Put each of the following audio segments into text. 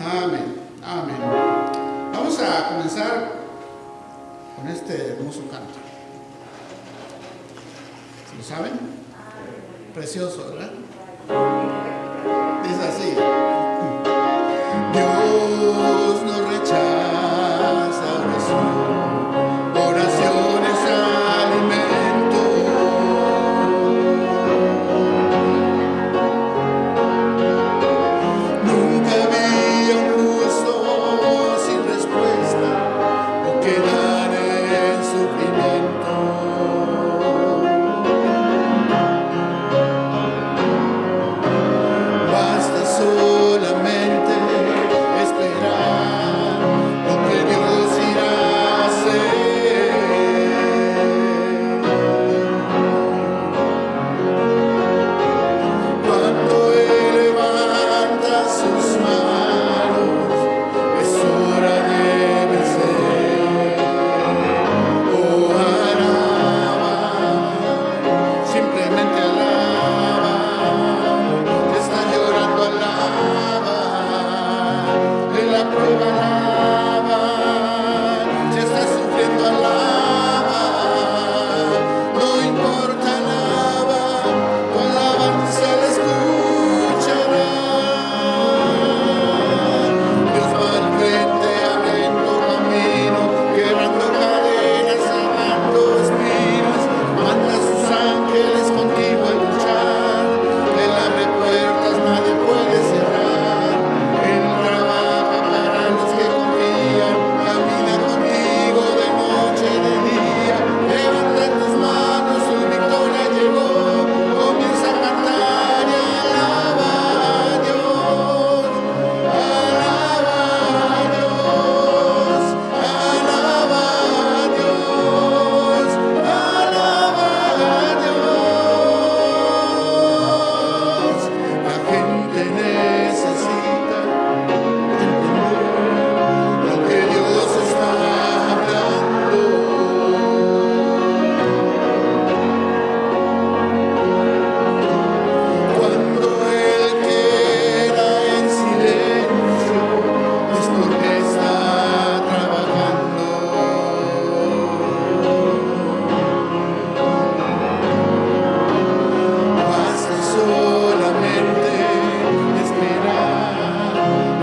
Amén, amén. Vamos a comenzar con este hermoso canto. ¿Lo saben? Precioso, ¿verdad? Dice así: Dios no rechaza oraciones, alimento. Nunca vi a un justo sin respuesta o quedar en sufrimiento. Basta solamente esperar lo que Dios irá a hacer. Cuando Él levanta sus manos, es hora de vencer. Oh, alaba, simplemente alaba. Si estás llorando, alaba. En la prueba, alaba. Si estás sufriendo, alaba. No importa, alaba. Tu alabanza le escuchará. Dios va al frente, abriendo camino, quebrando cadenas, sacando espinas. Manda a sus ángeles contigo a luchar. Él abre puertas, nadie puede cerrar. Él trabaja para los que confían. Camina contigo de noche y de día. Levanta tus manos, su victoria llegó. Comienza a cantar y alaba a Dios. Alaba a Dios. Alaba a Dios. Alaba a Dios. La gente necesita entender lo que Dios está hablando. Cuando Él queda en silencio, es porque está trabajando. Basta solamente esperar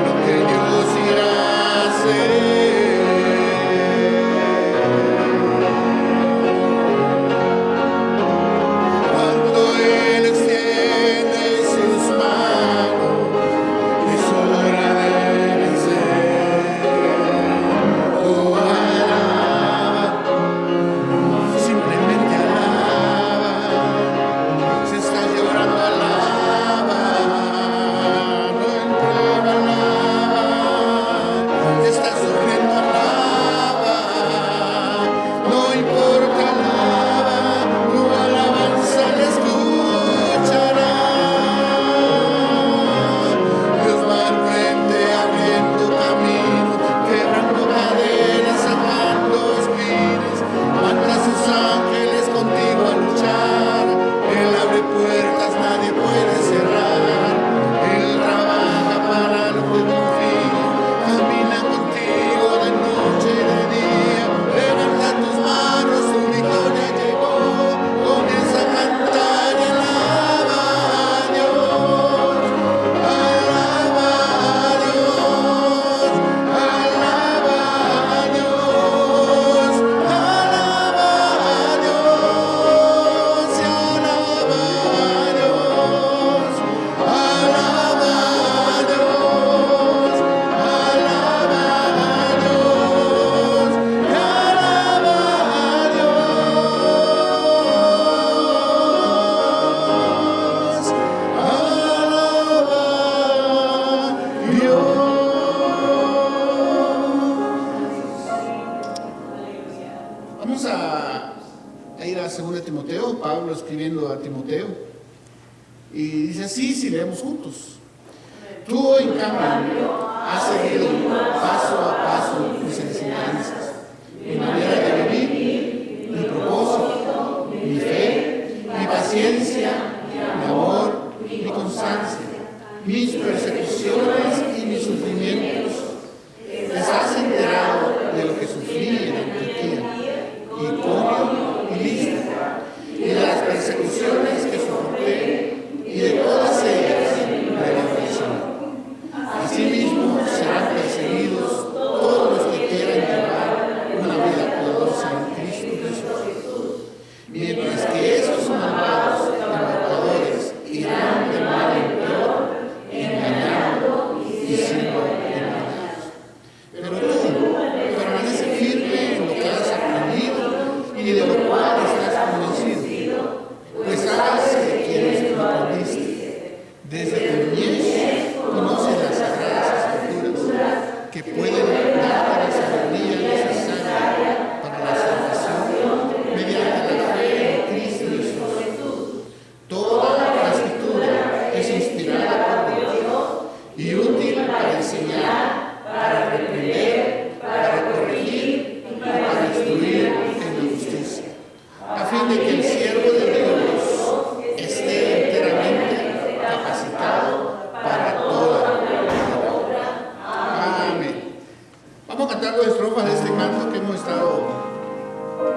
lo que Dios irá a hacer. Cuando Él extiende sus manos, es hora de vencer. Oh, alaba, simplemente alaba. Si estás llorando, alaba. No entrega, alaba. Si estás sufriendo, alaba. No importa, alaba. Tu alabanza le escuchará. Dios va al frente, abriendo camino, quebrando cadenas, sacando espinas. Manda a sus ángeles contigo a luchar. Él abre puertas, nadie puede cerrar. Él trabaja para los que confían. Camina contigo de noche y de día. Levanta tus manos, su victoria llegó. Comienza a cantar y alaba a Dios. Alaba a Dios. Alaba a Dios. Alaba a Dios. Y alaba a Dios. Alaba a Dios. Alaba a Dios. Y alaba a Dios. Alaba a Dios. Vamos a ir a 2 Timoteo, Pablo escribiendo a Timoteo. Y dice así, si leemos juntos. Tú, en cambio, has seguido paso a paso mis enseñanzas, mi manera de vivir, mi propósito, mi fe, mi paciencia, mi amor, mi constancia, mis persecuciones y mis sufrimientos, siendo engañados. Pero tú permanece firme en lo que has aprendido y de lo cual estás convencido, pues sabes que quienes lo aprendiste. Desde tu niñez conoces las sagradas escrituras que pueden darte la sabiduría necesaria para la salvación mediante la fe en Cristo Jesús. Toda la escritura es inspirada por Dios y útil para enseñar, para reprender, para corregir y para instruir en la justicia, a fin de que el siervo de Dios esté enteramente capacitado para toda obra. Amén. Vamos a cantar dos estrofas de este canto que hemos estado,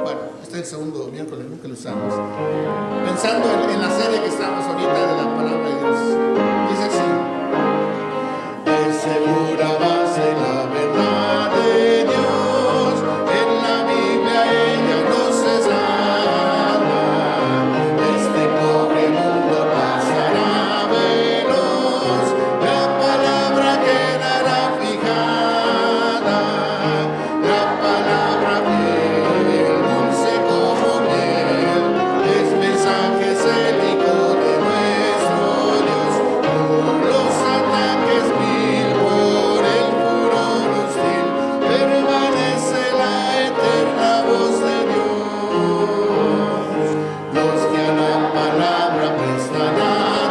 bueno, este es el segundo miércoles, nunca lo usamos, pensando en la serie que estamos ahorita de la palabra de Dios. Dice así: es segura base la verdad de Dios, en la Biblia ella no se salva. Este pobre mundo pasará veloz, la palabra quedará fijada, la palabra fiel, dulce como miel, es mensaje célico de nuestro Dios. Por los ataques mil, por el furor hostil, permanece la eterna voz de Dios. Los que a la palabra prestan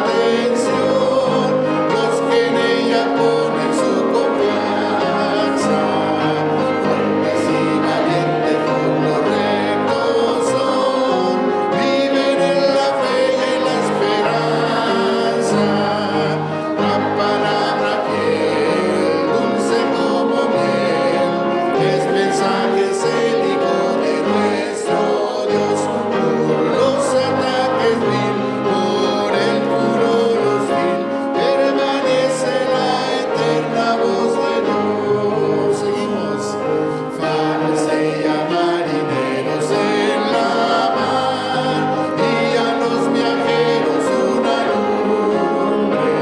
atención, los que en ella ponen su confianza, fuertes y valientes por lo recto son, viven en la fe y en la esperanza. La palabra fiel, dulce como miel, es mensaje célico de nuestro Dios. Por los ataques mil, por el furor hostil, permanece la eterna voz de Dios. Seguimos. Faros ella marineros en la mar, y a los viajeros una lumbre.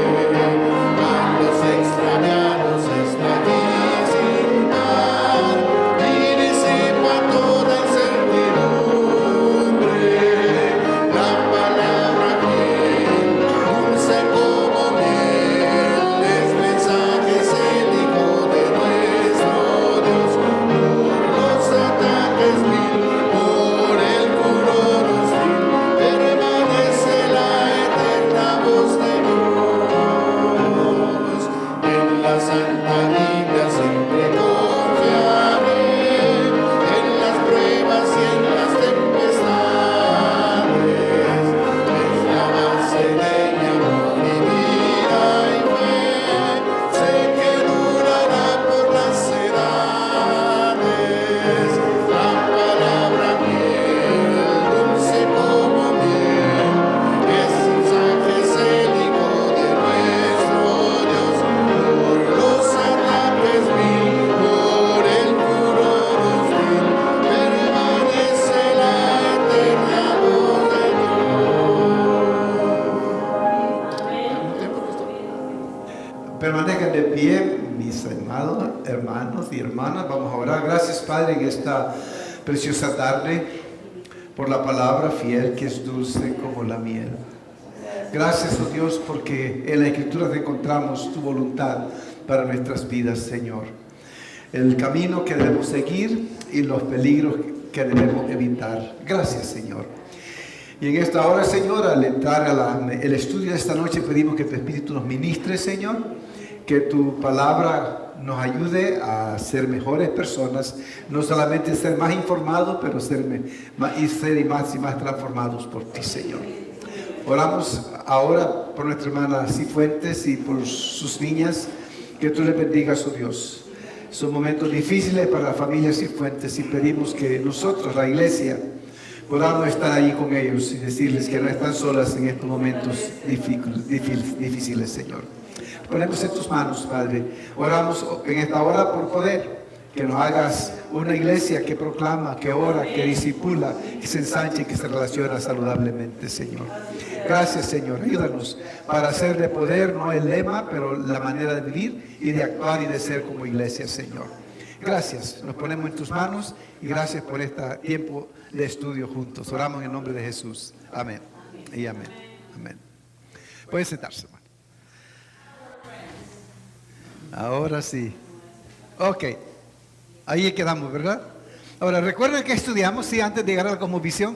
A los extraviados está allí sin par, y disipa toda incertidumbre. La palabra fiel, dulce como miel, es mensaje célico de nuestro Dios. Por los ataques mil, por el furor hostil, permanece la eterna voz de Dios. En la Santa Biblia siempre confiaré, en las pruebas y en las tempestades. Es la base de mi amor y vida y fe, sé que durará por las edades. La palabra fiel, dulce como miel, es mensaje célico de nuestro Dios. Por los ataques mil, por el furor hostil, permanece la eterna voz de Dios. Permanezcan de pie, mis amados hermanos y hermanas. Vamos a orar. Gracias, Padre, en esta preciosa tarde por la palabra fiel que es dulce como la miel. Gracias, oh Dios, porque en la Escritura encontramos tu voluntad para nuestras vidas, Señor. El camino que debemos seguir y los peligros que debemos evitar. Gracias, Señor. Y en esta hora, Señor, al entrar el estudio de esta noche, pedimos que tu Espíritu nos ministre, Señor, que tu palabra nos ayude a ser mejores personas, no solamente ser más informados, pero ser más transformados por ti, Señor. Oramos ahora por nuestra hermana Cifuentes y por sus niñas, que tú les bendigas, oh Dios. Son momentos difíciles para la familia Cifuentes y pedimos que nosotros, la iglesia, podamos estar ahí con ellos y decirles que no están solas en estos momentos difíciles, Señor. Ponemos en tus manos, Padre. Oramos en esta hora por poder que nos hagas una iglesia que proclama, que ora, que discipula, que se ensancha y que se relaciona saludablemente, Señor. Gracias, Señor. Ayúdanos para hacer de poder, no el lema, pero la manera de vivir y de actuar y de ser como iglesia, Señor. Gracias. Nos ponemos en tus manos y gracias por este tiempo de estudio juntos. Oramos en el nombre de Jesús. Amén. Y amén. Amén. Puede sentarse, hermano. Ahora sí. Ok. Ahí quedamos, ¿verdad? Ahora, recuerden que estudiamos, sí, antes de llegar a la cosmovisión.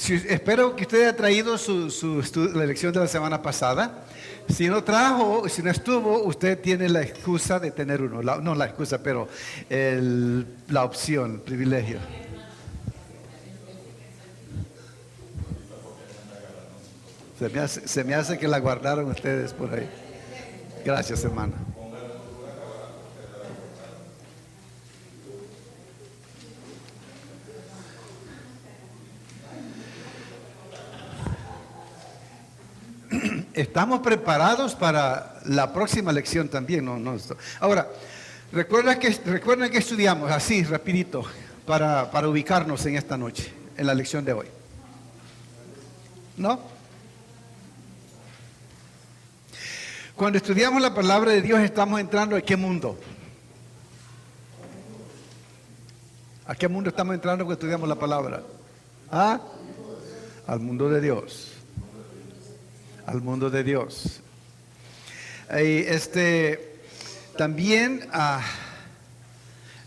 Espero que usted haya traído la lección de la semana pasada. Si no trajo, si no estuvo, usted tiene la excusa de tener uno. No la excusa, pero la opción, el privilegio. Se me hace que la guardaron ustedes por ahí. Gracias, hermano. Estamos preparados para la próxima lección también. Ahora, recuerden que estudiamos así, rapidito, para ubicarnos en esta noche, en la lección de hoy. ¿No? Cuando estudiamos la palabra de Dios, estamos entrando ¿a qué mundo? ¿A qué mundo estamos entrando cuando estudiamos la palabra? ¿Ah? Al mundo de Dios. Al mundo de Dios. También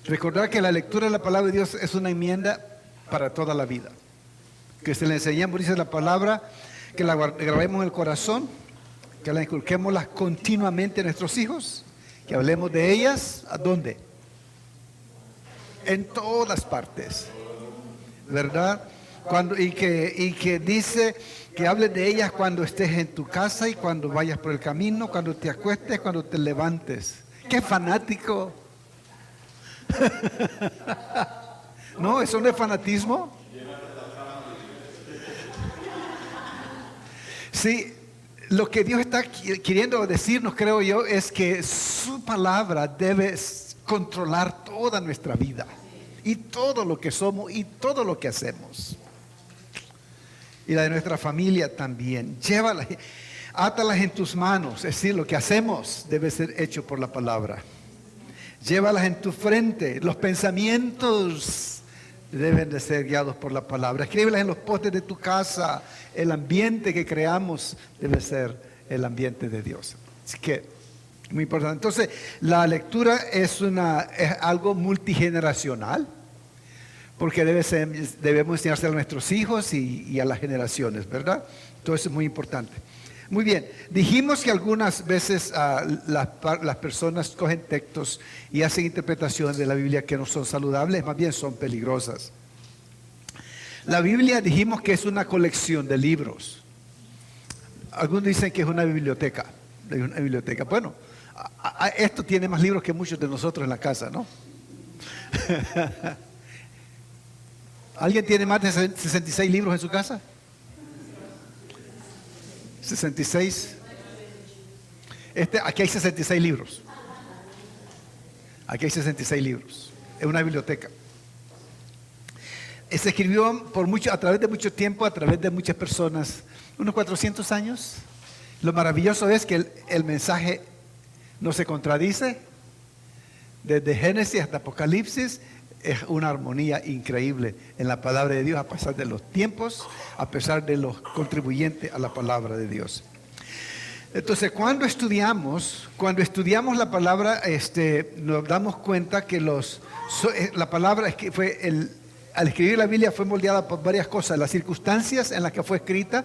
recordar que la lectura de la palabra de Dios es una enmienda para toda la vida. Que se le enseñamos, dice la palabra, que la grabemos en el corazón, que la inculquemos continuamente a nuestros hijos, que hablemos de ellas, ¿a dónde? En todas partes, ¿verdad? Y que dice que hables de ellas cuando estés en tu casa y cuando vayas por el camino, cuando te acuestes, cuando te levantes. ¡Qué fanático! ¿No? ¿Eso no es fanatismo? Sí, lo que Dios está queriendo decirnos, creo yo, es que su palabra debe controlar toda nuestra vida y todo lo que somos y todo lo que hacemos. Y la de nuestra familia también. Llévalas, átalas en tus manos. Es decir, lo que hacemos debe ser hecho por la palabra. Llévalas en tu frente. Los pensamientos deben de ser guiados por la palabra. Escríbelas en los postes de tu casa. El ambiente que creamos debe ser el ambiente de Dios. Así que, muy importante. Entonces, la lectura es algo multigeneracional. Porque debemos enseñárselo a nuestros hijos y a las generaciones, ¿verdad? Todo eso es muy importante. Muy bien, dijimos que algunas veces las personas cogen textos y hacen interpretaciones de la Biblia que no son saludables, más bien son peligrosas. La Biblia dijimos que es una colección de libros. Algunos dicen que es una biblioteca. Bueno, esto tiene más libros que muchos de nosotros en la casa, ¿no? ¿Alguien tiene más de 66 libros en su casa? 66. Aquí hay 66 libros. Aquí hay 66 libros. Es una biblioteca. Se escribió a través de mucho tiempo, a través de muchas personas, unos 400 años. Lo maravilloso es que el mensaje no se contradice. Desde Génesis hasta Apocalipsis es una armonía increíble en la palabra de Dios, a pesar de los tiempos, a pesar de los contribuyentes a la palabra de Dios. Entonces, cuando estudiamos la palabra, nos damos cuenta que la palabra al escribir la Biblia fue moldeada por varias cosas: las circunstancias en las que fue escrita,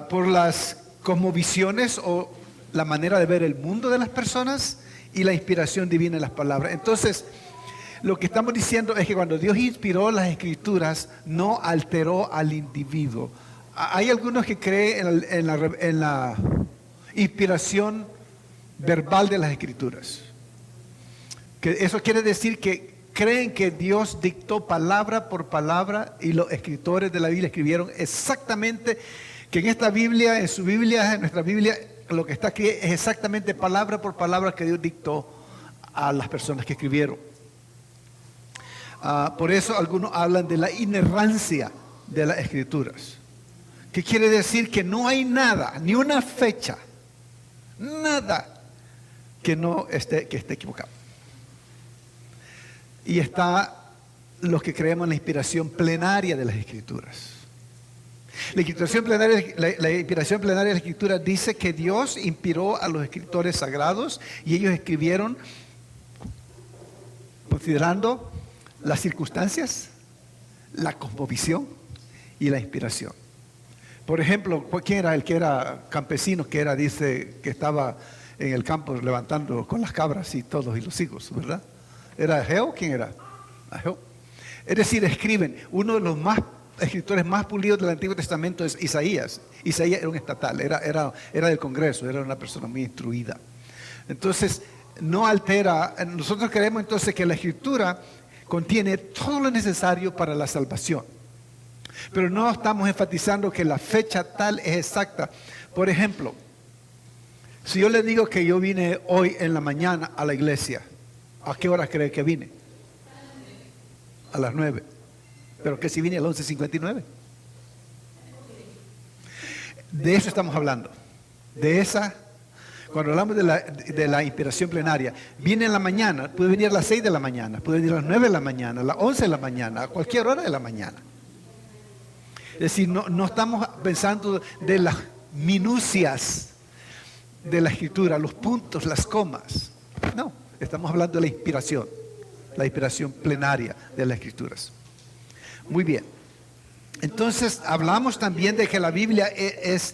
por las cosmovisiones o la manera de ver el mundo de las personas y la inspiración divina en las palabras. Entonces, lo que estamos diciendo es que cuando Dios inspiró las escrituras, no alteró al individuo. Hay algunos que creen en la inspiración verbal de las escrituras. Que eso quiere decir que creen que Dios dictó palabra por palabra y los escritores de la Biblia escribieron exactamente, que en esta Biblia, en su Biblia, en nuestra Biblia, lo que está aquí es exactamente palabra por palabra que Dios dictó a las personas que escribieron. Por eso algunos hablan de la inerrancia de las escrituras. ¿Qué quiere decir? Que no hay nada, ni una fecha, nada que esté equivocado. Y está los que creemos en la inspiración plenaria de las escrituras. La inspiración plenaria de la escritura dice que Dios inspiró a los escritores sagrados y ellos escribieron considerando las circunstancias, la cosmovisión y la inspiración. Por ejemplo, ¿quién era el que era campesino, dice, que estaba en el campo levantando con las cabras y todos y los hijos, ¿verdad? ¿Era Ageo? ¿Quién era? Ageo. Es decir, escriben. Uno de los escritores más pulidos del Antiguo Testamento es Isaías. Isaías era un estatal, era del Congreso, era una persona muy instruida. Entonces, no altera. Nosotros creemos entonces que la Escritura contiene todo lo necesario para la salvación. Pero no estamos enfatizando que la fecha tal es exacta. Por ejemplo, si yo le digo que yo vine hoy en la mañana a la iglesia, ¿a qué hora cree que vine? A las 9. Pero que si vine a las 11:59. De eso estamos hablando. Cuando hablamos de la inspiración plenaria, viene en la mañana, puede venir a las 6 de la mañana, puede venir a las 9 de la mañana, a las 11 de la mañana, a cualquier hora de la mañana. Es decir, no estamos pensando de las minucias de la escritura, los puntos, las comas. No, estamos hablando de la inspiración plenaria de las escrituras. Muy bien. Entonces, hablamos también de que la Biblia es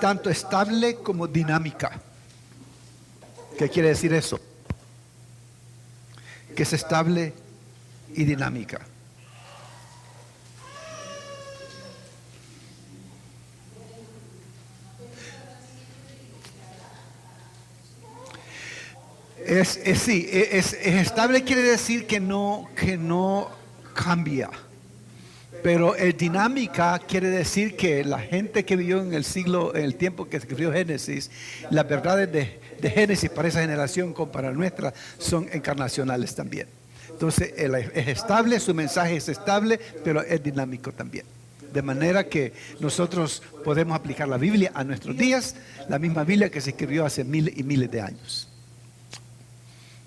tanto estable como dinámica. ¿Qué quiere decir eso? Que es estable y dinámica. Es estable, quiere decir que no cambia. Pero el dinámica quiere decir que la gente que vivió en el tiempo que escribió Génesis, las verdades de Génesis para esa generación como para nuestra son encarnacionales también. Entonces es estable, su mensaje es estable, pero es dinámico también. De manera que nosotros podemos aplicar la Biblia a nuestros días, la misma Biblia que se escribió hace miles y miles de años.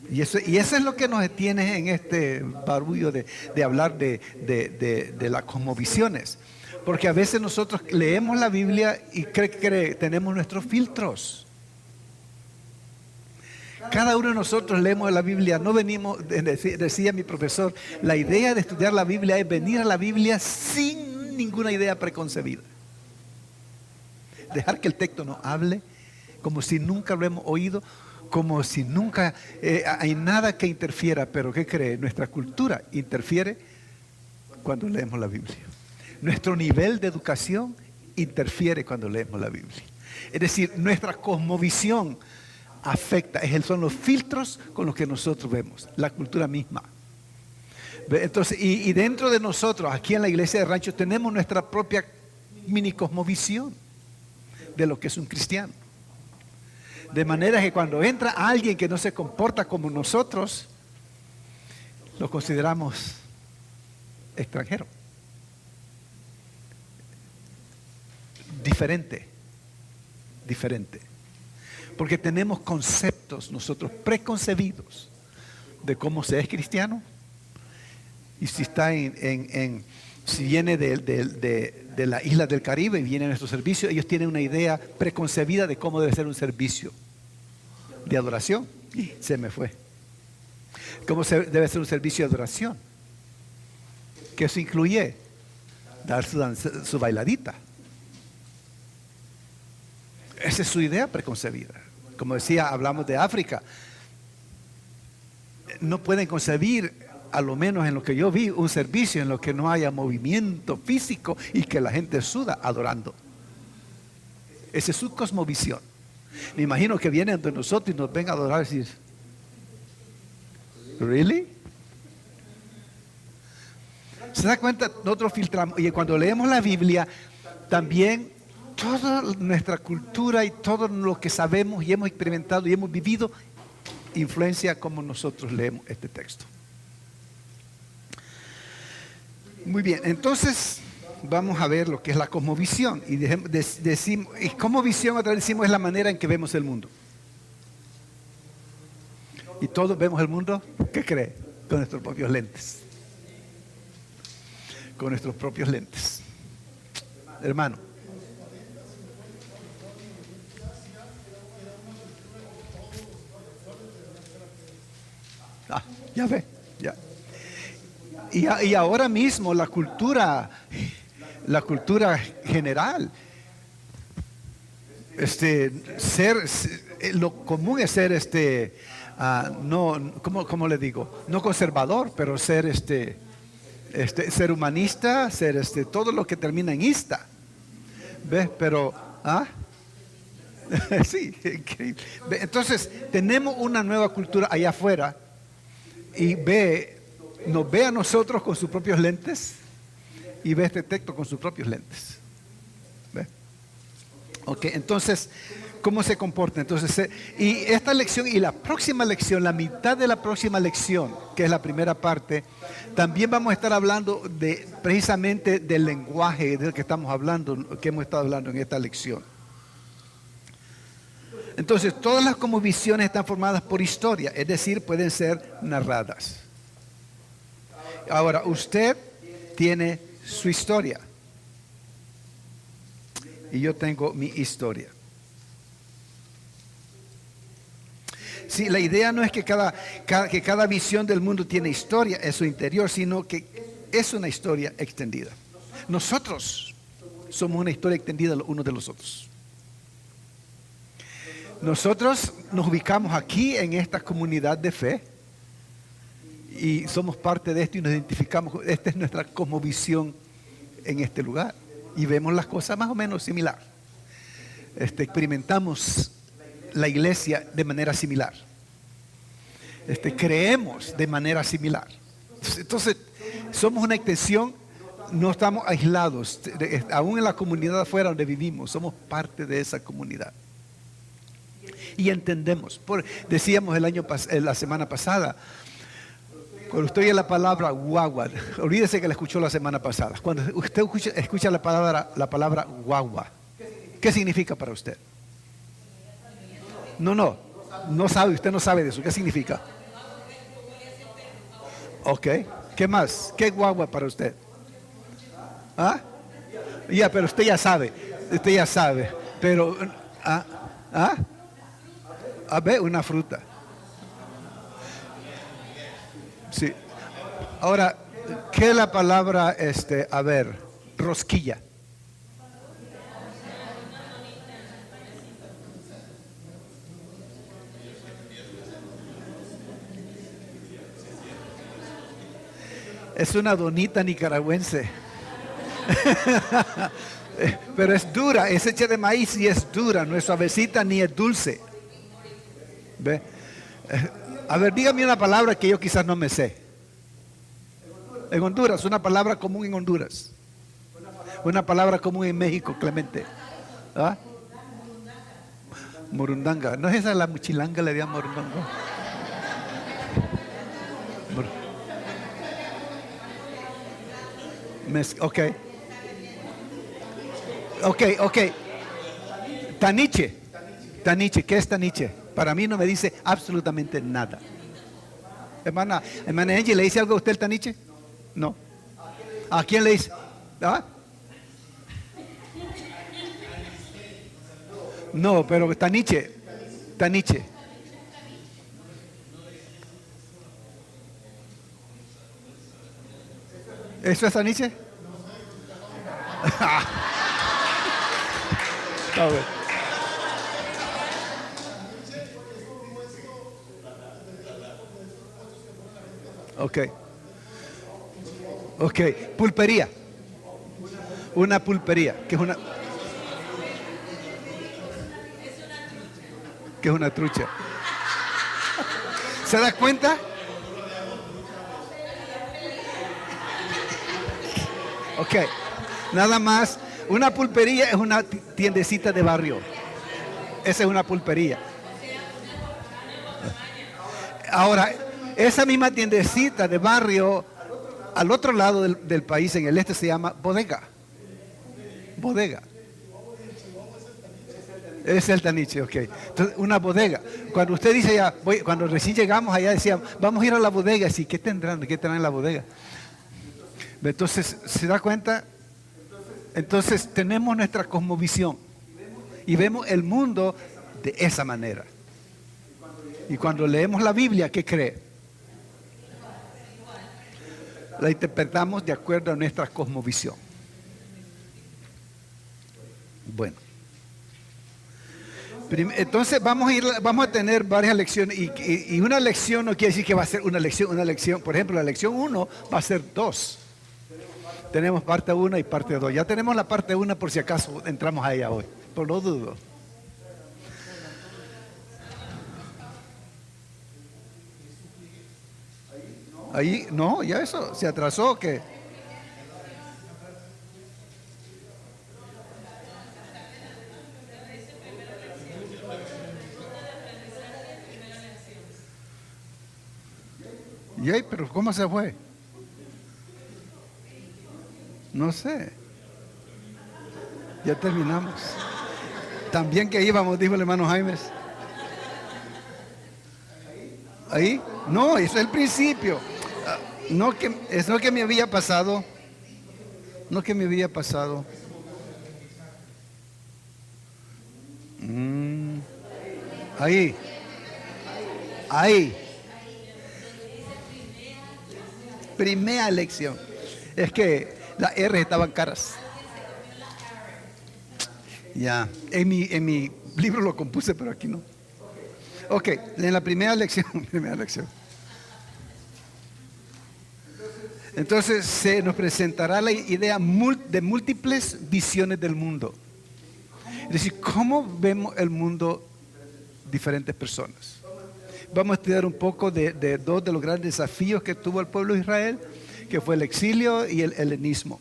Y eso es lo que nos detiene en este barullo de hablar de las cosmovisiones. Porque a veces nosotros leemos la Biblia y tenemos nuestros filtros. Cada uno de nosotros leemos la Biblia. No venimos, decía mi profesor, la idea de estudiar la Biblia es venir a la Biblia sin ninguna idea preconcebida. Dejar que el texto nos hable como si nunca lo hemos oído, como si nunca hay nada que interfiera. Pero ¿qué cree? Nuestra cultura interfiere cuando leemos la Biblia. Nuestro nivel de educación interfiere cuando leemos la Biblia. Es decir, nuestra cosmovisión afecta, son los filtros con los que nosotros vemos, la cultura misma. Entonces, y dentro de nosotros, aquí en la iglesia de Rancho, tenemos nuestra propia mini cosmovisión de lo que es un cristiano. De manera que cuando entra alguien que no se comporta como nosotros, lo consideramos extranjero, diferente. Porque tenemos conceptos nosotros preconcebidos de cómo se es cristiano. Y si está si viene de la isla del Caribe y viene a nuestro servicio, ellos tienen una idea preconcebida de cómo debe ser un servicio de adoración. Se me fue. ¿Cómo debe ser un servicio de adoración? Que eso incluye dar su bailadita. Esa es su idea preconcebida. Como decía, hablamos de África. No pueden concebir, a lo menos en lo que yo vi, un servicio en lo que no haya movimiento físico y que la gente suda adorando. Esa es su cosmovisión. Me imagino que vienen de nosotros y nos ven a adorar y decir, ¿really? ¿Se da cuenta? Nosotros filtramos. Y cuando leemos la Biblia, también toda nuestra cultura y todo lo que sabemos y hemos experimentado y hemos vivido influencia cómo nosotros leemos este texto. Muy bien, entonces vamos a ver lo que es la cosmovisión. Y cosmovisión, otra vez decimos, es la manera en que vemos el mundo. Y todos vemos el mundo, ¿qué cree? Con nuestros propios lentes. Con nuestros propios lentes. Hermano. Ya ve, ya. Y ahora mismo la cultura general, lo común es ser no, ¿cómo le digo? No conservador, pero ser ser humanista, ser todo lo que termina en ista. ¿Ves? Pero, sí, increíble. Entonces, tenemos una nueva cultura allá afuera y nos ve a nosotros con sus propios lentes y ve este texto con sus propios lentes. ¿Ve? Ok, entonces, ¿cómo se comporta? Entonces, y esta lección y la próxima lección, la mitad de la próxima lección, que es la primera parte, también vamos a estar hablando precisamente del lenguaje del que estamos hablando, que hemos estado hablando en esta lección. Entonces, todas las cosmovisiones están formadas por historia, es decir, pueden ser narradas. Ahora, usted tiene su historia y yo tengo mi historia. Sí, la idea no es que cada visión del mundo tiene historia en su interior, sino que es una historia extendida. Nosotros somos una historia extendida los unos de los otros. Nosotros nos ubicamos aquí en esta comunidad de fe y somos parte de esto y nos identificamos. Esta es nuestra cosmovisión en este lugar y vemos las cosas más o menos similar. Experimentamos la iglesia de manera similar. Creemos de manera similar. Entonces, somos una extensión, no estamos aislados. Aún en la comunidad afuera donde vivimos, somos parte de esa comunidad. Y entendemos. Decíamos la semana pasada, cuando usted oye la palabra guagua, olvídese que la escuchó la semana pasada. Cuando usted escucha la palabra guagua, ¿qué significa para usted? No sabe, usted no sabe de eso. ¿Qué significa? Ok, ¿qué más? ¿Qué es guagua para usted? Ya, pero usted ya sabe, pero, a ver, una fruta. Sí. Ahora, ¿qué es la palabra, rosquilla? Es una donita nicaragüense. Pero es dura, es hecha de maíz y es dura, no es suavecita ni es dulce. ¿Ve? A ver, dígame una palabra que yo quizás no me sé. En Honduras, una palabra común en Honduras. Una palabra común en México, Clemente. Morundanga. ¿No es esa la muchilanga, le llaman morundanga? Ok. Taniche, ¿qué es taniche? Para mí no me dice absolutamente nada. Hermana Angie, ¿le dice algo a usted el taniche? No. ¿A quién le dice? No, pero taniche. ¿Eso es taniche? A ver. Ok, pulpería. Una pulpería, que es una trucha. ¿Se da cuenta? Ok, nada más. Una pulpería es una tiendecita de barrio. Esa es una pulpería. Ahora, esa misma tiendecita de barrio, al otro lado del país, en el este, se llama bodega. Bodega. Es el Taniche, ok. Entonces, una bodega. Cuando usted dice ya, cuando recién llegamos allá decían, vamos a ir a la bodega. Sí, ¿qué tendrán? ¿Qué tendrán en la bodega? Entonces, ¿se da cuenta? Entonces, tenemos nuestra cosmovisión y vemos el mundo de esa manera. Y cuando leemos la Biblia, ¿qué cree? La interpretamos de acuerdo a nuestra cosmovisión. Bueno. Entonces vamos a tener varias lecciones y una lección no quiere decir que va a ser una lección. Por ejemplo, la lección 1 va a ser 2. Tenemos parte 1 y parte 2. Ya tenemos la parte 1 por si acaso entramos a ella hoy, pero no dudo. Ahí, no, ya eso se atrasó, ¿qué? ¿Y pero cómo se fue? No sé. Ya terminamos. También que íbamos, dijo el hermano Jaimes. ¿Ahí? No, ese es el principio. No que me había pasado. No que me había pasado. Ahí. Ahí. Primera lección. Es que las R estaban caras. Ya. En mi libro lo compuse, pero aquí no. Ok, en la primera lección. Entonces se nos presentará la idea de múltiples visiones del mundo. Es decir, ¿cómo vemos el mundo diferentes personas? Vamos a estudiar un poco de dos de los grandes desafíos que tuvo el pueblo de Israel, que fue el exilio y el helenismo.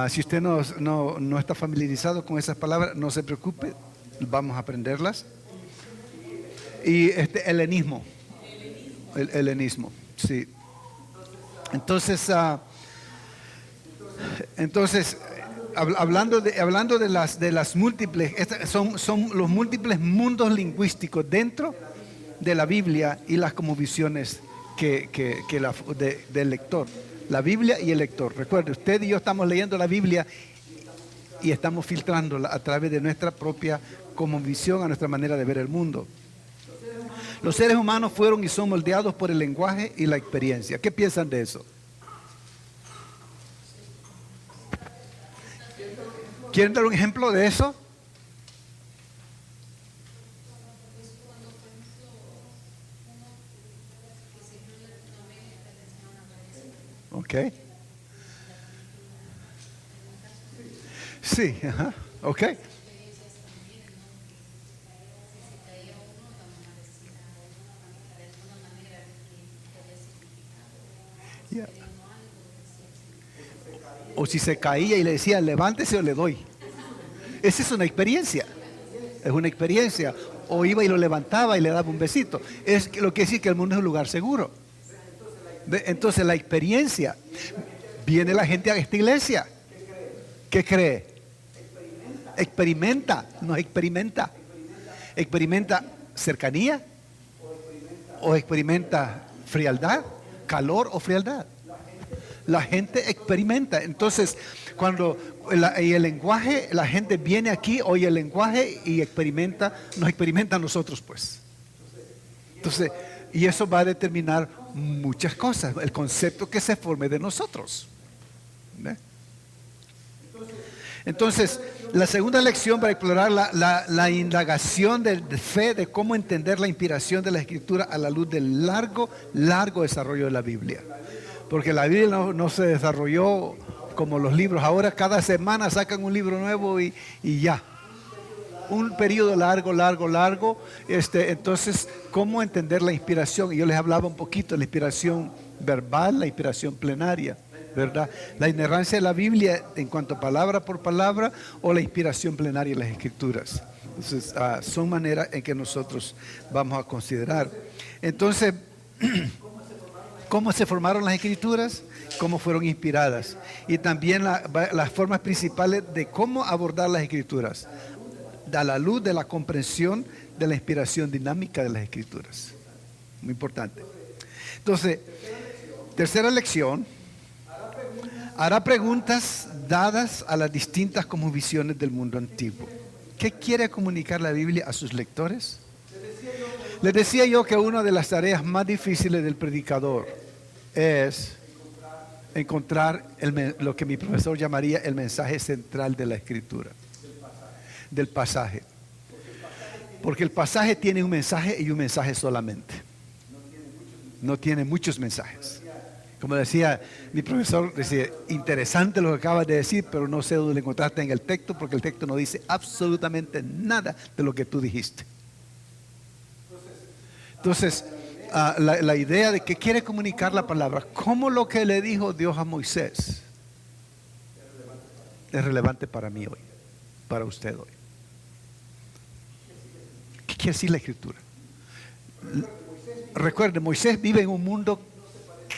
Si usted no está familiarizado con esas palabras, no se preocupe, vamos a aprenderlas. Y helenismo, el helenismo, sí. Entonces, hablando de las múltiples, son los múltiples mundos lingüísticos dentro de la Biblia y las cosmovisiones del lector. La Biblia y el lector. Recuerde, usted y yo estamos leyendo la Biblia y estamos filtrándola a través de nuestra propia cosmovisión, a nuestra manera de ver el mundo. Los seres humanos fueron y son moldeados por el lenguaje y la experiencia. ¿Qué piensan de eso? ¿Quieren dar un ejemplo de eso? Ok. Sí, ajá, ok. Yeah. O si se caía y le decía, levántese o le doy. Esa es una experiencia. Es una experiencia. O iba y lo levantaba y le daba un besito. Es lo que decir que el mundo es un lugar seguro. Entonces la experiencia. Viene la gente a esta iglesia. ¿Qué cree? Experimenta. No experimenta. Experimenta cercanía. O experimenta frialdad. Calor o frialdad. La gente experimenta. Entonces, cuando el lenguaje, la gente viene aquí, oye el lenguaje y experimenta, nos experimenta a nosotros, pues. Entonces, y eso va a determinar muchas cosas, el concepto que se forme de nosotros. ¿Ve? Entonces, la segunda lección para explorar la indagación de fe, de cómo entender la inspiración de la Escritura a la luz del largo desarrollo de la Biblia. Porque la Biblia no se desarrolló como los libros. Ahora cada semana sacan un libro nuevo y ya. Un periodo largo. Entonces, ¿cómo entender la inspiración? Y yo les hablaba un poquito de la inspiración verbal, la inspiración plenaria, ¿verdad? La inerrancia de la Biblia en cuanto a palabra por palabra o la inspiración plenaria de las Escrituras. Entonces, son maneras en que nosotros vamos a considerar. Entonces, ¿cómo se formaron las escrituras? ¿Cómo fueron inspiradas? Y también las formas principales de cómo abordar las escrituras, a la luz de la comprensión de la inspiración dinámica de las escrituras. Muy importante. Entonces, tercera lección, hará preguntas dadas a las distintas cosmovisiones del mundo antiguo. ¿Qué quiere comunicar la Biblia a sus lectores? Les decía yo que una de las tareas más difíciles del predicador es encontrar lo que mi profesor llamaría el mensaje central de la escritura, del pasaje. Porque el pasaje tiene un mensaje y un mensaje solamente. No tiene muchos mensajes. Como decía mi profesor, decía, interesante lo que acabas de decir, pero no sé dónde lo encontraste en el texto, porque el texto no dice absolutamente nada de lo que tú dijiste. Entonces, la idea de que quiere comunicar la palabra, como lo que le dijo Dios a Moisés, es relevante para mí hoy, para usted hoy. ¿Qué quiere decir la Escritura? Recuerde, Moisés vive en un mundo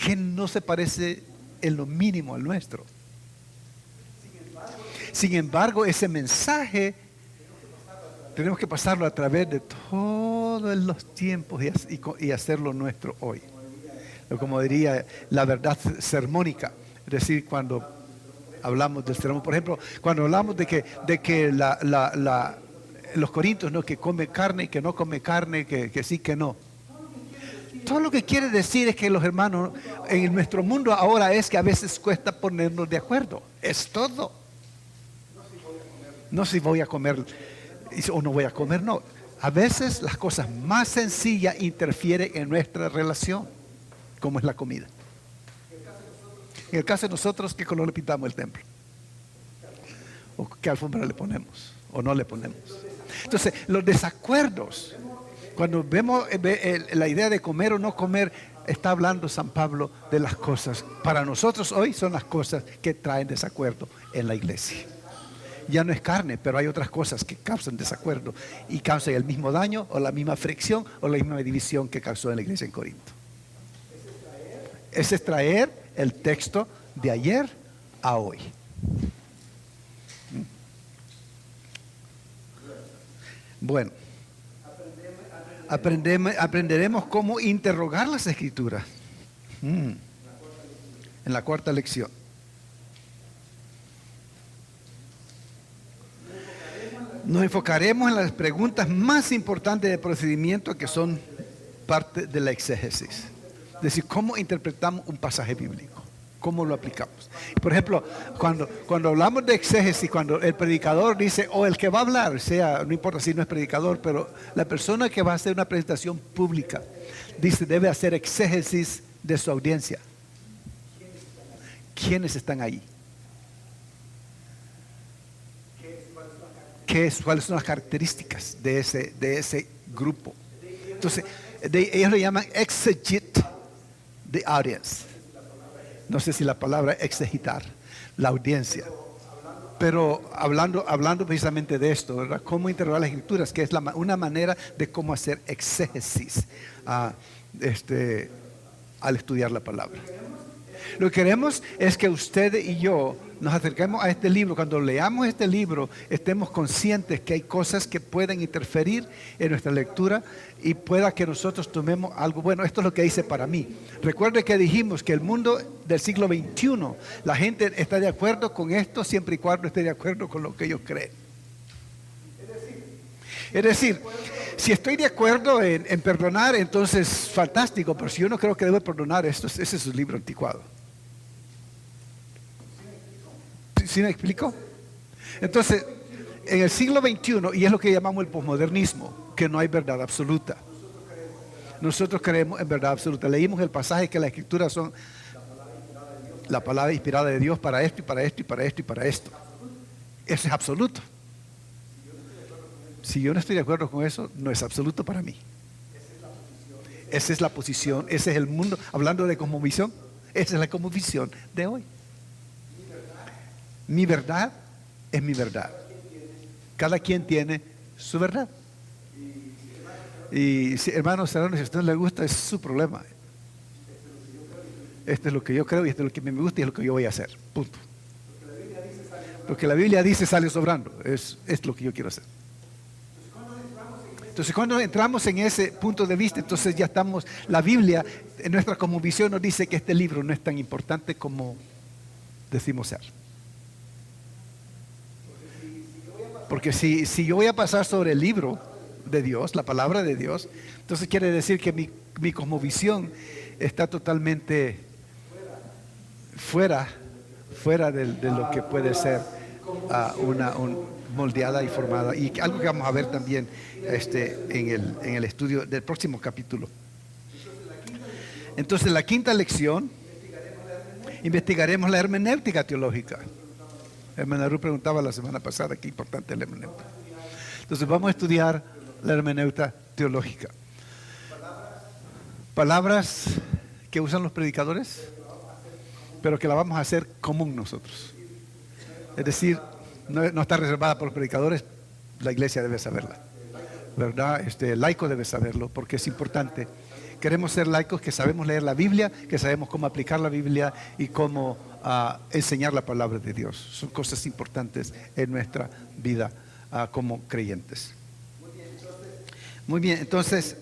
que no se parece en lo mínimo al nuestro. Sin embargo, ese mensaje tenemos que pasarlo a través de todos los tiempos y hacerlo nuestro hoy. Como diría la verdad sermónica, es decir, cuando hablamos del sermón, por ejemplo, cuando hablamos de que los corintios, ¿no?, que come carne y que no come carne, que sí, que no. Todo lo que quiere decir es que los hermanos, en nuestro mundo ahora es que a veces cuesta ponernos de acuerdo. Es todo. No si voy a comer o no voy a comer, no. A veces las cosas más sencillas interfieren en nuestra relación, como es la comida. En el caso de nosotros, ¿qué color le pintamos el templo? ¿O qué alfombra le ponemos? ¿O no le ponemos? Entonces, los desacuerdos, cuando vemos la idea de comer o no comer, está hablando San Pablo de las cosas. Para nosotros hoy son las cosas que traen desacuerdo en la iglesia. Ya no es carne, pero hay otras cosas que causan desacuerdo y causan el mismo daño o la misma fricción o la misma división que causó en la iglesia en Corinto. Ese es traer el texto de ayer a hoy. Bueno, aprenderemos cómo interrogar las escrituras en la cuarta lección. Nos enfocaremos en las preguntas más importantes del procedimiento, que son parte de la exégesis. Es decir, cómo interpretamos un pasaje bíblico, cómo lo aplicamos. Por ejemplo, cuando hablamos de exégesis, cuando el predicador dice, o el que va a hablar, no importa si no es predicador, pero la persona que va a hacer una presentación pública, dice, debe hacer exégesis de su audiencia. ¿Quiénes están ahí? ¿Cuáles son las características de ese grupo? Entonces, ellos lo llaman exegete the audience. No sé si la palabra exegitar, la audiencia. Pero hablando precisamente de esto, ¿verdad? Cómo interrogar las escrituras, que es una manera de cómo hacer exégesis al estudiar la palabra. Lo que queremos es que usted y yo nos acerquemos a este libro. Cuando leamos este libro, estemos conscientes que hay cosas que pueden interferir en nuestra lectura y pueda que nosotros tomemos algo bueno. Esto es lo que dice para mí. Recuerde que dijimos que el mundo del siglo XXI, la gente está de acuerdo con esto siempre y cuando esté de acuerdo con lo que ellos creen. Es decir, si estoy de acuerdo en perdonar, entonces fantástico, pero si yo no creo que debo perdonar, ese es un libro anticuado. ¿Sí me explico? Entonces, en el siglo XXI, y es lo que llamamos el posmodernismo, que no hay verdad absoluta. Nosotros creemos en verdad absoluta. Leímos el pasaje que las escrituras son la palabra inspirada de Dios para esto y para esto y para esto y para esto. Eso es absoluto. Si yo no estoy de acuerdo con eso, no es absoluto para mí. Esa es la posición, ese es el mundo. Hablando de cosmovisión, esa es la cosmovisión de hoy. Mi verdad es mi verdad. Cada quien tiene su verdad. Y si, hermanos, si a usted no le gusta, es su problema. Esto es lo que yo creo y esto es lo que me gusta y es lo que yo voy a hacer. Punto. Porque la Biblia dice sale sobrando. Es lo que yo quiero hacer. Entonces cuando entramos en ese punto de vista, entonces ya estamos, la Biblia en nuestra cosmovisión nos dice que este libro no es tan importante como decimos ser. Porque si yo voy a pasar sobre el libro de Dios, la palabra de Dios, entonces quiere decir que mi cosmovisión está totalmente fuera de lo que puede ser una moldeada y formada. Y algo que vamos a ver también en el estudio del próximo capítulo. Entonces, la quinta lección, investigaremos la hermenéutica teológica. Hermana Ruth preguntaba la semana pasada qué importante es la hermenéutica. Entonces, vamos a estudiar la hermenéutica teológica. Palabras que usan los predicadores, pero que la vamos a hacer común nosotros. Es decir, no está reservada por los predicadores, la iglesia debe saberla, ¿verdad? El laico debe saberlo porque es importante. Queremos ser laicos que sabemos leer la Biblia, que sabemos cómo aplicar la Biblia y cómo enseñar la palabra de Dios. Son cosas importantes en nuestra vida como creyentes. Muy bien, entonces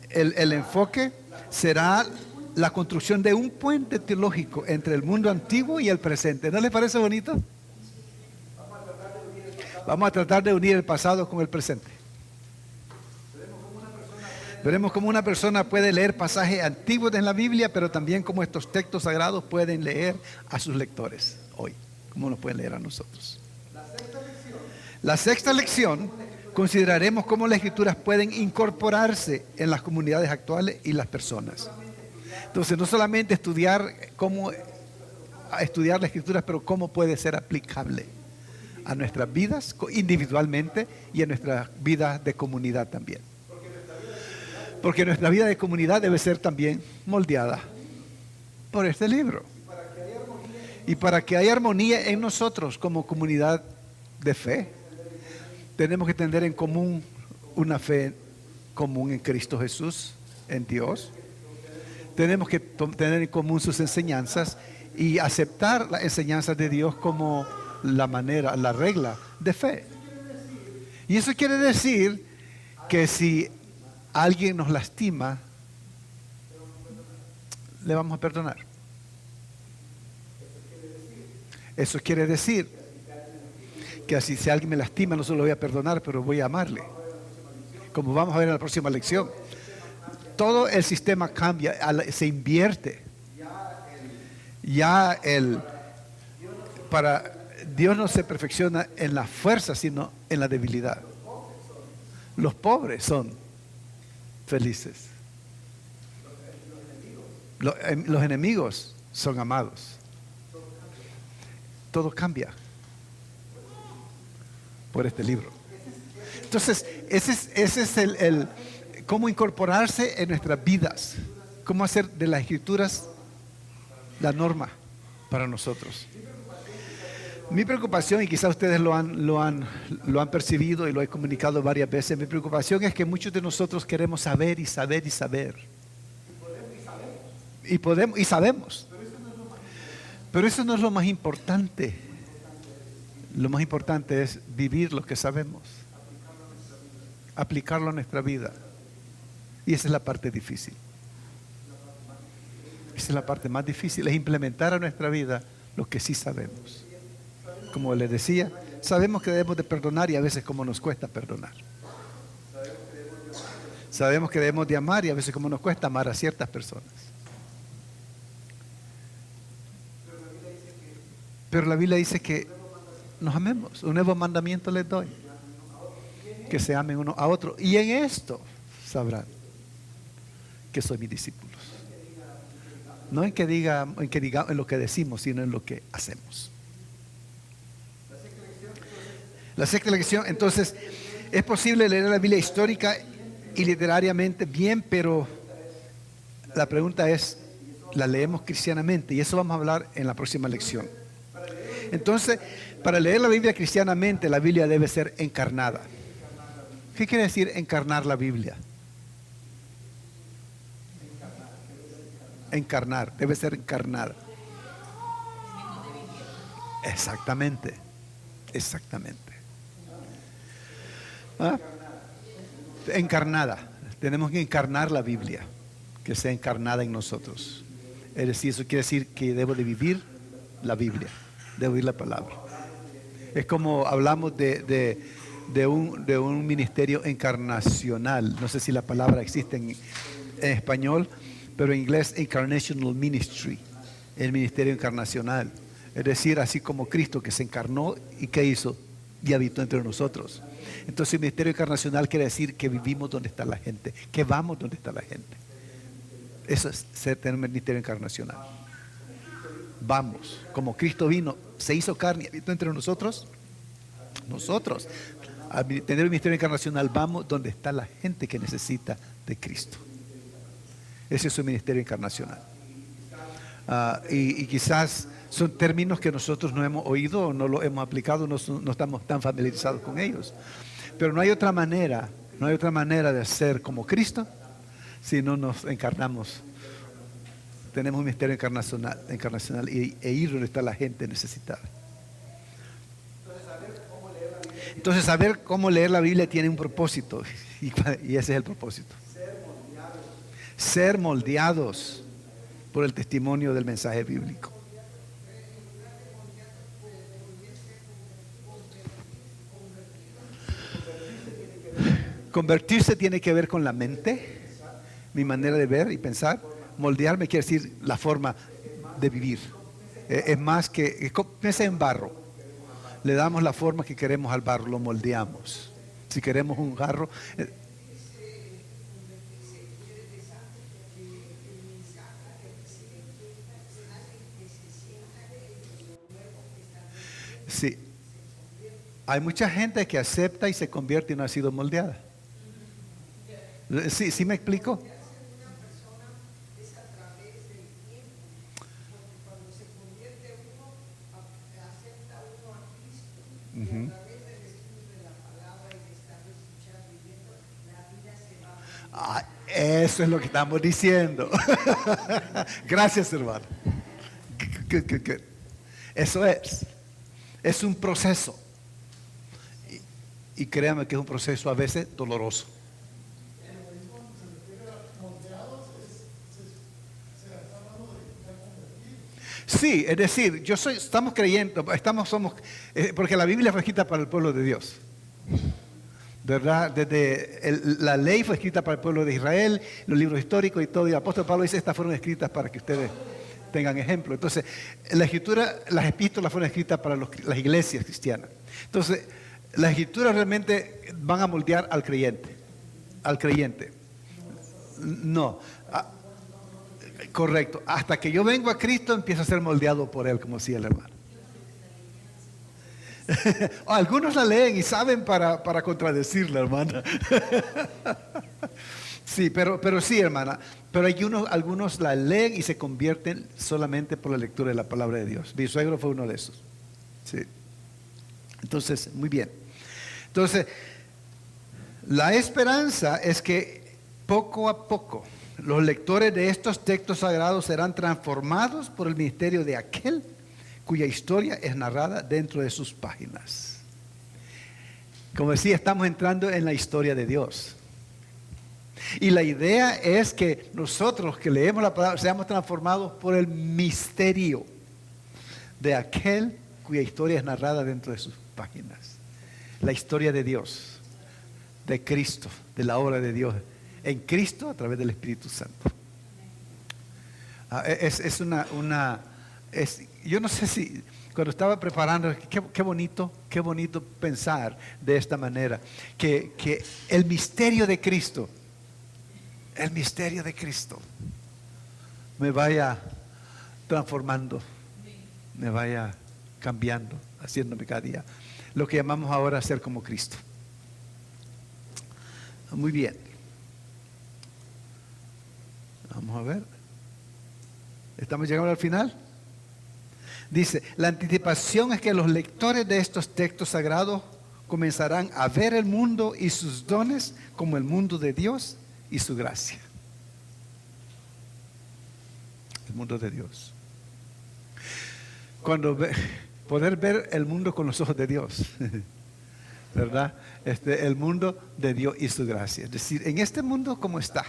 el enfoque será la construcción de un puente teológico entre el mundo antiguo y el presente. ¿No les parece bonito? Vamos a tratar de unir el pasado con el presente. Veremos cómo una persona puede leer pasajes antiguos en la Biblia, pero también cómo estos textos sagrados pueden leer a sus lectores hoy, cómo nos pueden leer a nosotros. La sexta lección, consideraremos cómo las escrituras pueden incorporarse en las comunidades actuales y las personas. Entonces, no solamente estudiar las escrituras, pero cómo puede ser aplicable a nuestras vidas individualmente y a nuestras vidas de comunidad también. Porque nuestra vida de comunidad debe ser también moldeada por este libro. Y para que haya armonía en nosotros como comunidad de fe, tenemos que tener en común una fe común en Cristo Jesús, en Dios. Tenemos que tener en común sus enseñanzas y aceptar las enseñanzas de Dios como la regla de fe. Y eso quiere decir que si alguien nos lastima, le vamos a perdonar. Eso quiere decir que así si alguien me lastima, no solo lo voy a perdonar, pero voy a amarle. Como vamos a ver en la próxima lección. Todo el sistema cambia, se invierte. Dios no se perfecciona en la fuerza, sino en la debilidad. Los pobres son felices. Los enemigos son amados. Todo cambia por este libro. Entonces, ese es el cómo incorporarse en nuestras vidas, cómo hacer de las escrituras la norma para nosotros. Mi preocupación, y quizás ustedes lo han percibido y lo he comunicado varias veces, mi preocupación es que muchos de nosotros queremos saber y saber y saber. Y sabemos. Pero eso no es lo más importante. Lo más importante es vivir lo que sabemos. Aplicarlo a nuestra vida. Y esa es la parte difícil. Esa es la parte más difícil, es implementar a nuestra vida lo que sí sabemos. Como les decía, sabemos que debemos de perdonar y a veces como nos cuesta perdonar. Sabemos que debemos de amar y a veces como nos cuesta amar a ciertas personas. Pero la Biblia dice que nos amemos. Un nuevo mandamiento les doy. Que se amen uno a otro. Y en esto sabrán que soy mis discípulos. No en en lo que decimos, sino en lo que hacemos. La sexta lección, entonces, es posible leer la Biblia histórica y literariamente bien, pero la pregunta es, ¿la leemos cristianamente? Y eso vamos a hablar en la próxima lección. Entonces, para leer la Biblia cristianamente, la Biblia debe ser encarnada. ¿Qué quiere decir encarnar la Biblia? Encarnar, debe ser encarnada. Exactamente, exactamente. ¿Ah? Encarnada. Tenemos que encarnar la Biblia, que sea encarnada en nosotros. Es decir, eso quiere decir que debo de vivir la Biblia, debo vivir la palabra. Es como hablamos de un ministerio encarnacional. No sé si la palabra existe en español, pero en inglés, Incarnational Ministry, el ministerio encarnacional. Es decir, así como Cristo que se encarnó y que hizo y habitó entre nosotros. Entonces el ministerio encarnacional quiere decir que vivimos donde está la gente, que vamos donde está la gente. Eso es tener un ministerio encarnacional. Vamos, como Cristo vino, se hizo carne y habitó entre nosotros. Nosotros, al tener un ministerio encarnacional, vamos donde está la gente que necesita de Cristo. Ese es un ministerio encarnacional. Y quizás son términos que nosotros no hemos oído o no los hemos aplicado, no estamos tan familiarizados con ellos. Pero no hay otra manera de ser como Cristo si no nos encarnamos. Tenemos un ministerio encarnacional e ir donde está la gente necesitada. Entonces, saber cómo leer la Biblia tiene un propósito, y ese es el propósito. Ser moldeados por el testimonio del mensaje bíblico. Convertirse tiene que ver con la mente, mi manera de ver y pensar. Moldearme quiere decir la forma de vivir. Es más que, piensa en barro. Le damos la forma que queremos al barro, lo moldeamos. Si queremos un jarro... Sí. Hay mucha gente que acepta y se convierte y no ha sido moldeada. ¿Sí me explico? Uh-huh. Eso es lo que estamos diciendo. Gracias, hermano. Good. Eso es un proceso. Y créame que es un proceso a veces doloroso. Sí, es decir, estamos creyendo, porque la Biblia fue escrita para el pueblo de Dios, ¿verdad? La ley fue escrita para el pueblo de Israel, los libros históricos y todo, y el apóstol Pablo dice, estas fueron escritas para que ustedes tengan ejemplo. Entonces, la escritura, las epístolas fueron escritas para las iglesias cristianas. Entonces, las escrituras realmente van a moldear al creyente. No. Correcto. Hasta que yo vengo a Cristo, empiezo a ser moldeado por Él, como decía el hermano. Algunos la leen y saben para contradecirla, hermana. Sí, pero sí, hermana. Pero hay algunos la leen y se convierten solamente por la lectura de la palabra de Dios. Mi suegro fue uno de esos. Sí. Entonces, muy bien. Entonces, la esperanza es que poco a poco los lectores de estos textos sagrados serán transformados por el ministerio de aquel cuya historia es narrada dentro de sus páginas. Como decía, estamos entrando en la historia de Dios. Y la idea es que nosotros que leemos la palabra seamos transformados por el misterio de aquel cuya historia es narrada dentro de sus páginas. La historia de Dios, de Cristo, de la obra de Dios en Cristo a través del Espíritu Santo. Yo no sé si cuando estaba preparando, qué bonito pensar de esta manera, que el misterio de Cristo me vaya transformando, me vaya cambiando, haciéndome cada día lo que llamamos ahora ser como Cristo. Muy bien. Vamos a ver. Estamos llegando al final. Dice, la anticipación es que los lectores de estos textos sagrados comenzarán a ver el mundo y sus dones como el mundo de Dios y su gracia. El mundo de Dios. Poder ver el mundo con los ojos de Dios, ¿verdad? El mundo de Dios y su gracia. Es decir, en este mundo como está,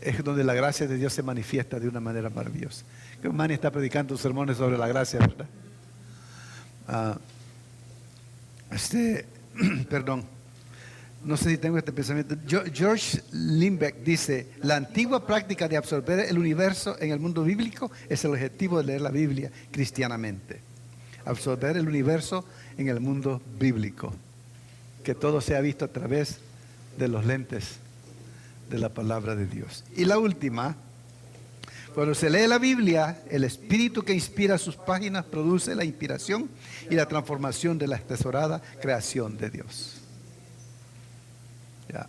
es donde la gracia de Dios se manifiesta de una manera maravillosa. Que Manny está predicando sermones sobre la gracia, ¿verdad? Perdón, no sé si tengo este pensamiento. George Lindbeck dice: la antigua práctica de absorber el universo en el mundo bíblico es el objetivo de leer la Biblia cristianamente. Absorber el universo en el mundo bíblico, que todo sea visto a través de los lentes de la palabra de Dios. Y la última: cuando se lee la Biblia, el espíritu que inspira sus páginas produce la inspiración y la transformación de la atesorada creación de Dios. Ya.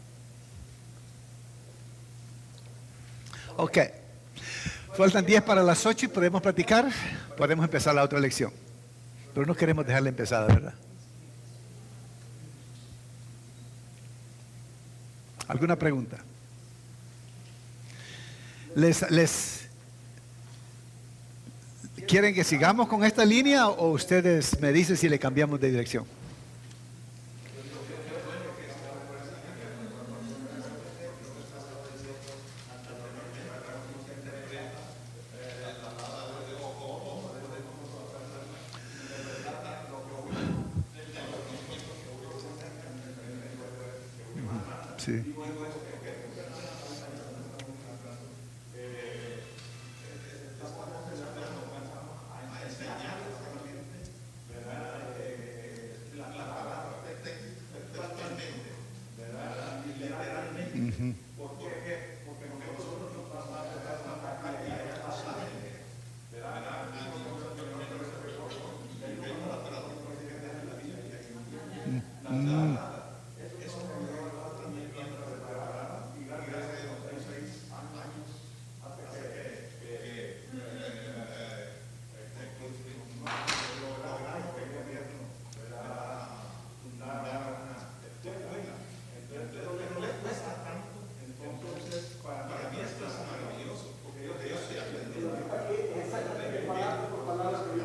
Ok. Faltan 10 para las 8 y podemos platicar. Podemos empezar la otra lección. Pero no queremos dejarla empezada, ¿verdad? ¿Alguna pregunta? ¿Quieren que sigamos con esta línea o ustedes me dicen si le cambiamos de dirección? Sí.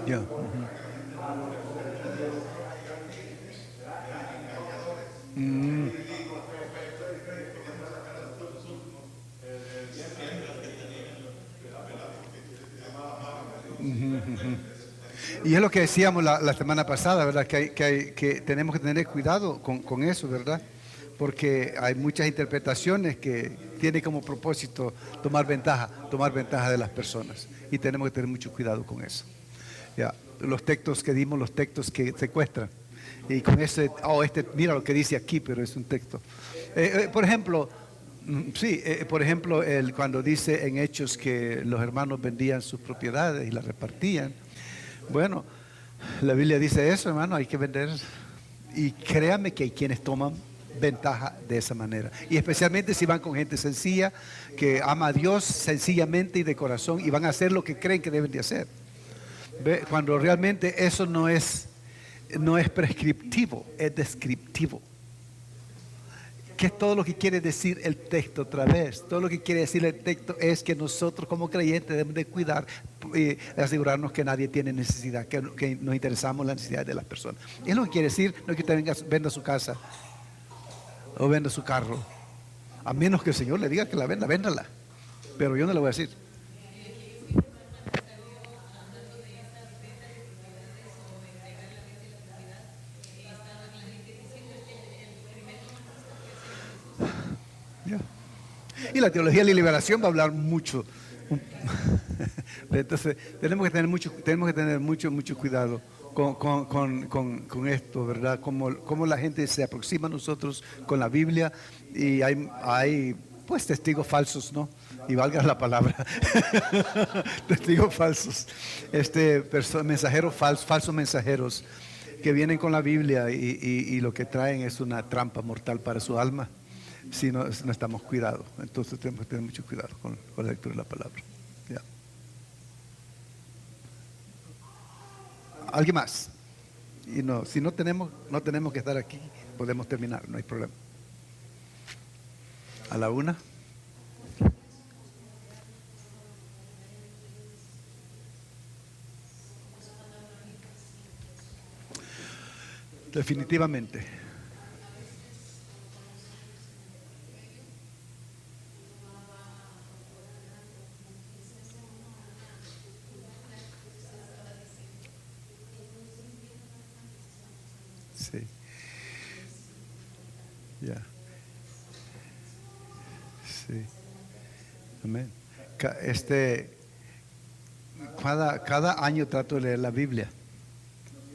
Ya. Y es lo que decíamos la semana pasada, ¿verdad? Que tenemos que tener cuidado con eso, ¿verdad? Porque hay muchas interpretaciones que tienen como propósito tomar ventaja de las personas. Y tenemos que tener mucho cuidado con eso. Ya, los textos que dimos, los textos que secuestran. Y con ese, mira lo que dice aquí, pero es un texto. Por ejemplo, cuando dice en Hechos que los hermanos vendían sus propiedades y las repartían. Bueno, la Biblia dice eso, hermano, hay que vender. Y créanme que hay quienes toman ventaja de esa manera. Y especialmente si van con gente sencilla, que ama a Dios sencillamente y de corazón, y van a hacer lo que creen que deben de hacer. ¿Ve? Cuando realmente eso no es prescriptivo, es descriptivo. ¿Qué es todo lo que quiere decir el texto otra vez? Todo lo que quiere decir el texto es que nosotros como creyentes debemos de cuidar y asegurarnos que nadie tiene necesidad, que nos interesamos en las necesidades de las personas. Es lo que quiere decir, no es que usted venda su casa o venda su carro, a menos que el Señor le diga que la venda, véndala. Pero yo no le voy a decir. Y la teología de la liberación va a hablar mucho. Entonces tenemos que tener mucho cuidado con esto, ¿verdad? Como la gente se aproxima a nosotros con la Biblia, y hay pues testigos falsos, ¿no? Y valga la palabra, testigos falsos, mensajeros falsos mensajeros que vienen con la Biblia y lo que traen es una trampa mortal para su alma. Si no estamos cuidados, entonces tenemos que tener mucho cuidado con la lectura de la palabra. ¿Ya? ¿Alguien más? Y no, si no tenemos que estar aquí, podemos terminar, no hay problema. A la 1. Definitivamente. Sí. Ya. Sí. Amén. Cada año trato de leer la Biblia.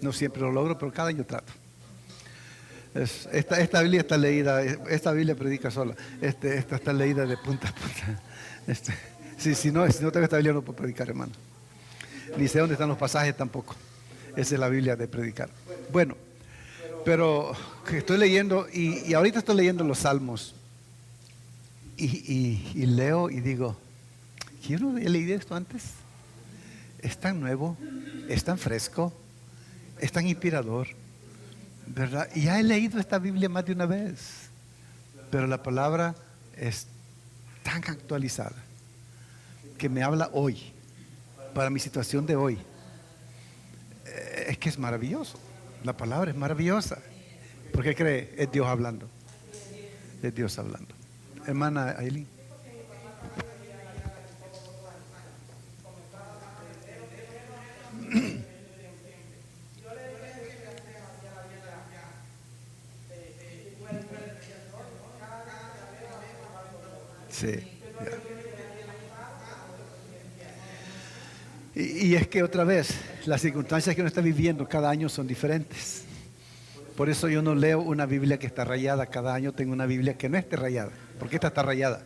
No siempre lo logro, pero cada año trato. Esta Biblia está leída, esta Biblia predica sola. Esta está leída de punta a punta. Si no tengo esta Biblia no puedo predicar, hermano. Ni sé dónde están los pasajes tampoco. Esa es la Biblia de predicar. Bueno, pero que estoy leyendo y ahorita estoy leyendo los Salmos y leo y digo, yo no he leído esto antes. Es tan nuevo, es tan fresco, es tan inspirador, ¿verdad? Y ya he leído esta Biblia más de una vez, pero la palabra es tan actualizada que me habla hoy, para mi situación de hoy. Es que es maravilloso. La palabra es maravillosa. ¿Por qué cree? Es Dios hablando. Es Dios hablando. Hermana Aileen. Sí. Y es que otra vez, las circunstancias que uno está viviendo cada año son diferentes. Por eso yo no leo una Biblia que está rayada. Cada año tengo una Biblia que no esté rayada, porque esta está rayada.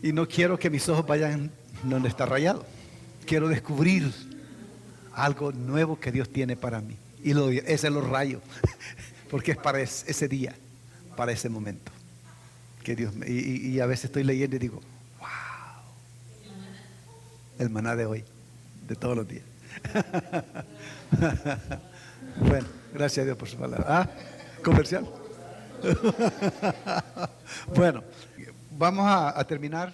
Y no quiero que mis ojos vayan donde está rayado. Quiero descubrir algo nuevo que Dios tiene para mí. Y ese lo rayo, porque es para ese día, para ese momento. Que Dios y a veces estoy leyendo y digo, wow, el maná de hoy, de todos los días. Bueno, gracias a Dios por su palabra. Comercial. Bueno, vamos a terminar.